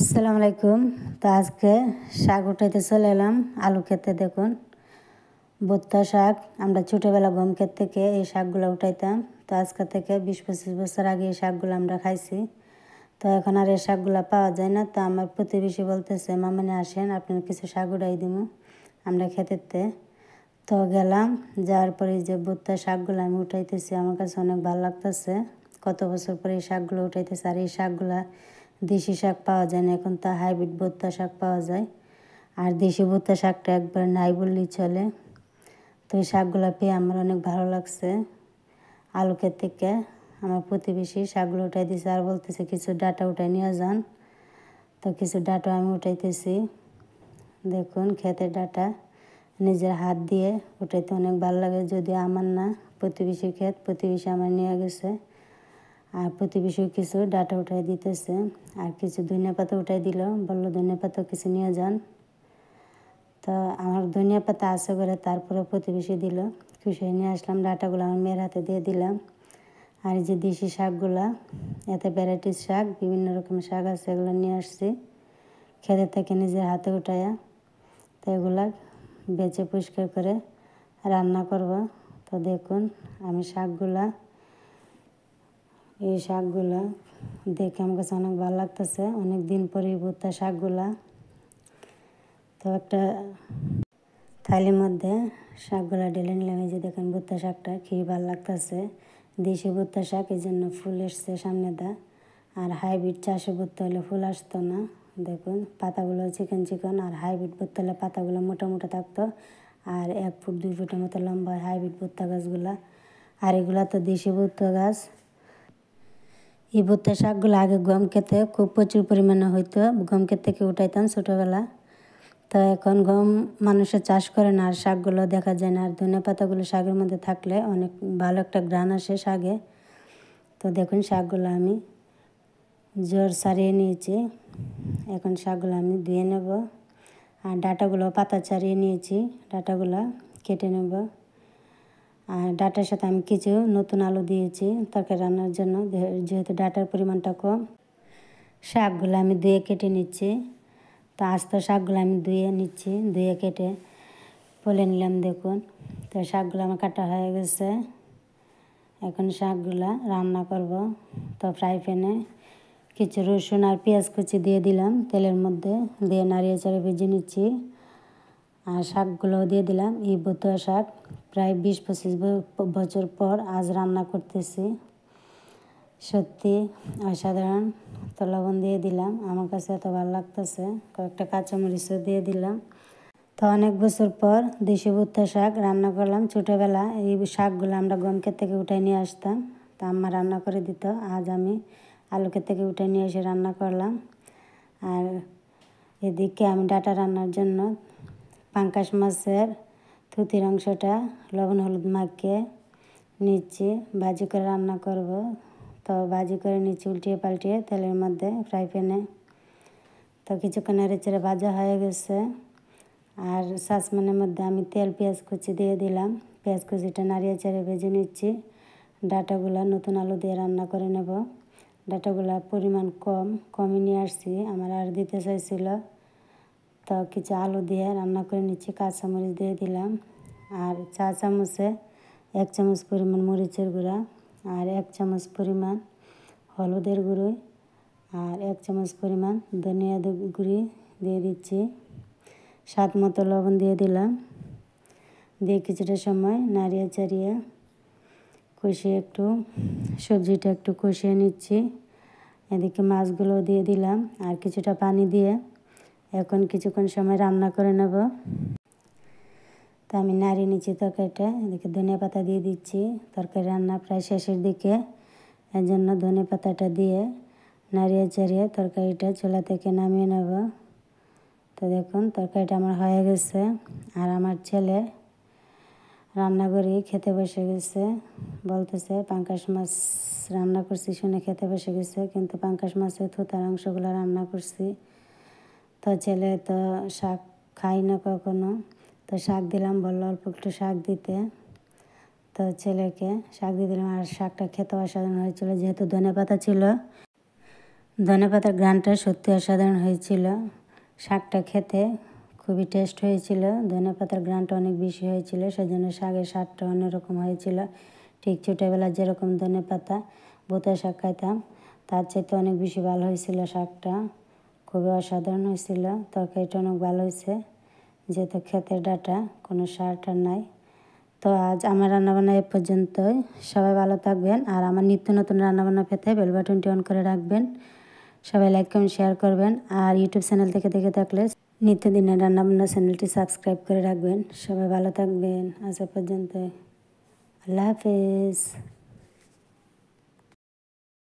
আসসালামু আলাইকুম। তো আজকে শাক উঠাইতে চলে এলাম আলু খেতে। দেখুন ভুট্টা শাক, আমরা ছোটোবেলা গম ক্ষেত থেকে এই শাকগুলো উঠাইতাম। তো আজকে থেকে 20-25 বছর আগে এই শাকগুলো আমরা খাইছি। তো এখন আর এই শাকগুলো পাওয়া যায় না। তো আমার প্রতিবেশী বলতেছে, মামনি আসেন আপনার কিছু শাক উঠাই দিব আমরা খেতেতে। তো গেলাম, যাওয়ার পরে যে ভুট্টা শাকগুলো আমি উঠাইতেছি, আমার কাছে অনেক ভালো লাগতেছে। কত বছর পরে এই শাকগুলো উঠাইতেছে। আর এই শাকগুলা দেশি শাক পাওয়া যায় না, এখন তো হাইব্রিড ভুট্টা শাক পাওয়া যায়। আর দেশি ভুট্টা শাকটা একবার নাই বললেই চলে। তো এই শাকগুলো পেয়ে আমার অনেক ভালো লাগছে। আলু ক্ষেত থেকে আমার প্রতিবেশী শাকগুলো উঠাই দিয়েছে, আর বলতেছে কিছু ডাটা উঠাই নিয়ে যান। তো কিছু ডাটা আমি উঠাইতেছি। দেখুন ক্ষেতের ডাটা নিজের হাত দিয়ে উঠাইতে অনেক ভালো লাগে। যদিও আমার না, প্রতিবেশীর ক্ষেত, প্রতিবেশী আমার নিয়ে গেছে। আর প্রতিবেশী কিছু ডাটা উঠাই দিতেছে, আর কিছু ধনিয়া পাতা উঠাই দিল, বললো ধনিয়া পাতা কিছু নিয়ে যান। তো আমার ধনিয়া পাতা আছে করে, তারপরে প্রতিবেশী দিল, খুশি নিয়ে আসলাম। ডাটাগুলো আমার মেয়ের হাতে দিয়ে দিলাম। আর এই যে দেশি শাকগুলা, এতে ভ্যারাইটিস শাক, বিভিন্ন রকমের শাক আছে, এগুলো নিয়ে আসছি খেতে থেকে নিজের হাতে উঠাইয়া। তো এগুলা বেছে পরিষ্কার করে রান্না করব। তো দেখুন আমি এই শাকগুলা দেখে আমার কাছে অনেক ভালো লাগতেছে। অনেক দিন পরে ভুট্টা শাকগুলা। তো একটা থালির মধ্যে শাকগুলা ঢেলে নিলাম। এই যে দেখেন ভুট্টা শাকটা খেয়ে ভালো লাগতেছে। দেশি ভুট্টা শাক, এই জন্য ফুল এসছে সামনে দা। আর হাইব্রিড চাষে ভুট্টা হলে ফুল আসতো না। দেখুন পাতাগুলো চিকন চিকন, আর হাইব্রিড ভুট্টা হলে পাতাগুলো মোটা মোটা থাকতো। আর 1 ফুট 2 ফুটের মতো লম্বা হয় হাইব্রিড ভুট্টা গাছগুলা। আর এগুলা তো দেশি ভুট্টা গাছ। এই ভুট্টা শাকগুলো আগে গম খেতে খুব প্রচুর পরিমাণে হইতো, গম ক্ষেত থেকে উঠাইতাম ছোটোবেলা। তো এখন গম মানুষের চাষ করে না, আর শাকগুলো দেখা যায় না। আর ধনে পাতাগুলো শাকের মধ্যে থাকলে অনেক ভালো একটা ঘ্রাণ আসে শাকে। তো দেখুন শাকগুলো আমি জোর ছাড়িয়ে নিয়েছি। এখন শাকগুলো আমি ধুয়ে নেব। আর ডাটাগুলো পাতা ছাড়িয়ে নিয়েছি, ডাটাগুলো কেটে নেব। আর ডাটার সাথে আমি কিছু নতুন আলু দিয়েছি তরকারি রান্নার জন্য, যেহেতু ডাটার পরিমাণটা কম। শাকগুলো আমি ধুয়ে কেটে নিচ্ছি। তো আস্ত শাকগুলো আমি ধুয়ে নিচ্ছি, ধুয়ে কেটে পলে নিলাম। দেখুন তো শাকগুলো আমার কাটা হয়ে গেছে। এখন শাকগুলো রান্না করব। তো ফ্রাই প্যানে কিছু রসুন আর পেঁয়াজ কুচি দিয়ে দিলাম তেলের মধ্যে, দিয়ে নাড়িয়ে চাড়িয়ে ভেজে নিচ্ছি। আর শাকগুলোও দিয়ে দিলাম। এই ভুট্টা শাক প্রায় 20-25 বছর পর আজ রান্না করতেছি, সত্যি অসাধারণ। তো লবণ দিয়ে দিলাম, আমার কাছে এত ভালো লাগতেছে। কয়েকটা কাঁচামরিচও দিয়ে দিলাম। তো অনেক বছর পর দেশি ভুট্টা শাক রান্না করলাম। ছোটোবেলা এই শাকগুলো আমরা গম ক্ষেত থেকে উঠাই নিয়ে আসতাম, তা আম্মা রান্না করে দিত। আজ আমি আলু ক্ষেত থেকে উঠে নিয়ে এসে রান্না করলাম। আর এদিকে আমি ডাটা রান্নার জন্য পাঙ্কাশ মাছের থুতির অংশটা লবণ হলুদ মাখিয়ে নিচ্ছি, ভাজি করে রান্না করব। তো ভাজি করে নিচ্ছি উল্টিয়ে পাল্টিয়ে তেলের মধ্যে ফ্রাই প্যানে। তো কিছুক্ষণ নেড়েচেড়ে ভাজা হয়ে গেছে। আর সসপ্যানের মধ্যে আমি তেল পেঁয়াজ কুচি দিয়ে দিলাম। পেঁয়াজ কুচিটা নাড়িয়ে চেড়ে ভেজে নিচ্ছি। ডাটাগুলো নতুন আলু দিয়ে রান্না করে নেব। ডাটাগুলো পরিমাণ কমই নিয়ে আসছি, আমার আর দিতে চাইছিল। তো কিছু আলু দিয়ে রান্না করে নিচ্ছি, কাঁচামরিচ দিয়ে দিলাম। আর চা চামচে 1 চামচ পরিমাণ মরিচের গুঁড়া, আর 1 চামচ পরিমাণ হলুদের গুঁড়ো, আর 1 চামচ পরিমাণ ধনিয়া গুঁড়ি দিয়ে দিচ্ছি। স্বাদ মতো লবণ দিয়ে দিলাম। দিয়ে কিছুটা সময় নাড়িয়ে চাড়িয়ে কষিয়ে সবজিটা একটু কষিয়ে নিচ্ছি। এদিকে মাছগুলো দিয়ে দিলাম, আর কিছুটা পানি দিয়ে এখন কিছুক্ষণ সময় রান্না করে নেব। তো আমি নাড়িয়ে নিচ্ছি তরকারিটা। এদিকে ধনিয়া পাতা দিয়ে দিচ্ছি। তরকারি রান্না প্রায় শেষের দিকে, এর জন্য ধনিয়া পাতাটা দিয়ে নাড়িয়ে চাড়িয়ে তরকারিটা চুলা থেকে নামিয়ে নেব। তো দেখুন তরকারিটা আমার হয়ে গেছে। আর আমার ছেলে রান্নাঘরে খেতে বসে গেছে, বলতেছে পাঙ্কাশ মাছ রান্না করছি শুনে খেতে বসে গেছে। কিন্তু পাঙ্কাশ মাছের থুতার অংশগুলো রান্না করছি। তো ছেলে তো শাক খাই না কখনো, তো শাক দিলাম, বললো অল্প একটু শাক দিতে। তো ছেলেকে শাক দিয়ে দিলাম। আর শাকটা খেতে অসাধারণ হয়েছিল, যেহেতু ধনেপাতা ছিল, ধনেপাতার ঘ্রাণটা সত্যি অসাধারণ হয়েছিল। শাকটা খেতে খুবই টেস্ট হয়েছিল। ধনেপাতার ঘ্রাণটা অনেক বেশি হয়েছিল, সেজন্য শাকের স্বাদটা অন্যরকম হয়েছিল। ঠিক ছোটোবেলা যেরকম ধনেপাতা ভুতা শাক খাইতাম তার চাইতে অনেক বেশি ভালো হয়েছিল শাকটা। খুবই অসাধারণ হয়েছিল। তরকারিটা অনেক ভালো হয়েছে, যেহেতু ক্ষেতের ডাঁটা, কোনো সার টার নাই। তো আজ আমার রান্নাবান্না এ পর্যন্তই। সবাই ভালো থাকবেন, আর আমার নিত্য নতুন রান্নাবান্না পেতে বেল বাটনটি অন করে রাখবেন। সবাই লাইক কমেন্ট শেয়ার করবেন, আর ইউটিউব চ্যানেল থেকে দেখে থাকলে নিত্যদিনের রান্নাবান্না চ্যানেলটি সাবস্ক্রাইব করে রাখবেন। সবাই ভালো থাকবেন। আজ এ পর্যন্ত। আল্লাহ হাফেজ।